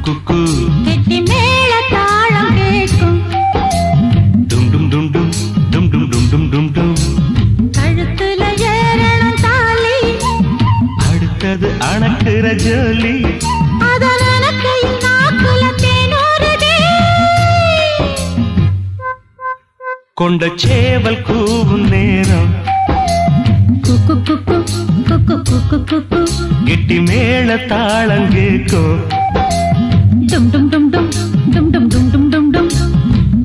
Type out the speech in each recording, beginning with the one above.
குக்கு கெட்டி மேல தாளம் கேட்கும். டும் டும் டும் டும் டும் டும் டும் டும் டும் டும். கழுத்துல ஏறணும் தாலி, அடுத்தது அணக்குற ஜோலி. அதன் அணக்கையில் நாக்குல தேனூறுதே. கொண்ட சேவல் கூவும் நேரம் குக்கு குக்கு குக்கு குக்கு குக்கு. கெட்டி மேல தாளம் கேட்கும். டும் டும் டும் டும் டும் டும் டும் டும் டும் டும்.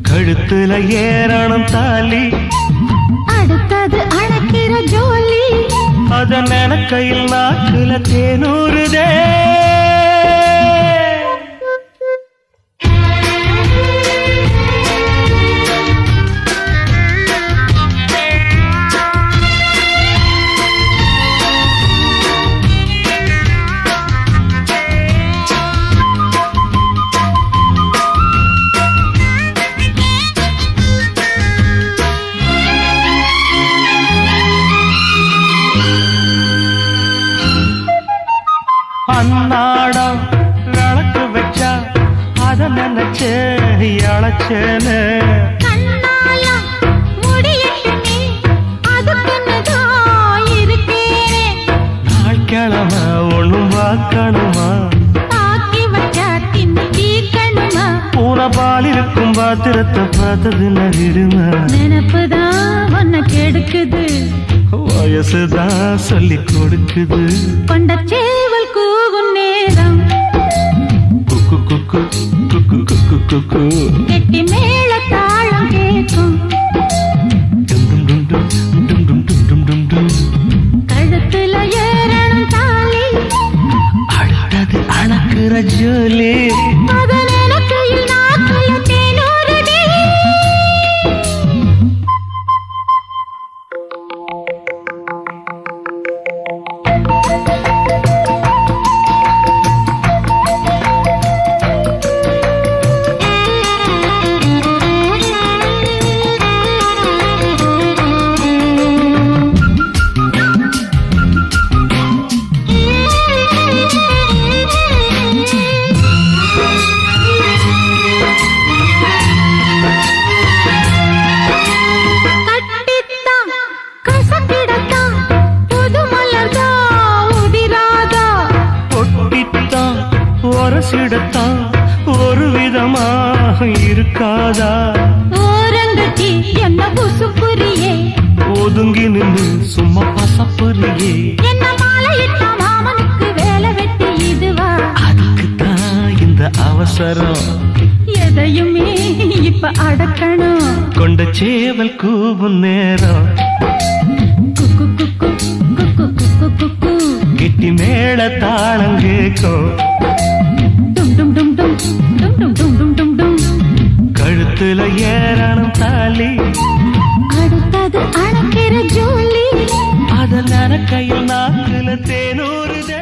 கழுத்துல ஏறணும் தாலி, அடுத்தது அணக்கிற ஜோலி. அதன் கையில் நாக்குல தேனூறுதே. அன்னாடம் விளக்கு வச்சா அத நினைச்சே அழைச்சேன்னு. கண்ணால முடியட்டுமே, அதுக்குன்னுதான் இருக்கேன். நாள் கிழமை ஒண்ணும் பார்க்கணுமா, ஆக்கி வச்சா தின்னு தீர்க்கணுமா. பூரா பால் இருக்கும் பாத்திரத்தை பார்த்தது நகிடுமா. நினப்புதான் உன்னை கெடுக்குது, வயசுதான் சொல்லி கொடுக்குது. கொண்ட சேவல் கூவும் நேரம் குக்கு குக்கு குக்கு குக்கு குக்கு. கெட்டி மேல தாளம் கேட்கும். டும் டும் டும் டும் டும் டும் டும் டும் டும் டும். கழுத்துல ஏறணும் தாலி, அடுத்தது அணக்குற ஜோலி. அதன் அணக்கையில் நாக்குல தேனூறுதே. ஒரசிடத்தான் ஒரு விதமா இருக்காதா. ஓரங்கட்டி என்ன புசுப்புரியே, ஒதுங்கி நின்று சும்மா பசப்புரியே. என்ன மாலையிட்ட மாமனுக்கு வேலை வெட்டி இதுவா. அதுக்குத்தான் இந்த அவசரம், எதையுமே இப்ப அடக்கணும். கொண்ட சேவல் கூவும் நேரம் குக்கு குக்கு குக்கு குக்கு குக்கு. கெட்டி மேல தாளம் கேட்கும். டும் டும் டும் டும் டும் டும் டும் டும் டும் டும். கழுத்துல ஏறணும் தாலி, அடுத்தது அணக்கிற ஜோலி. அதன் கையில் நாக்குல தேனூறுதே.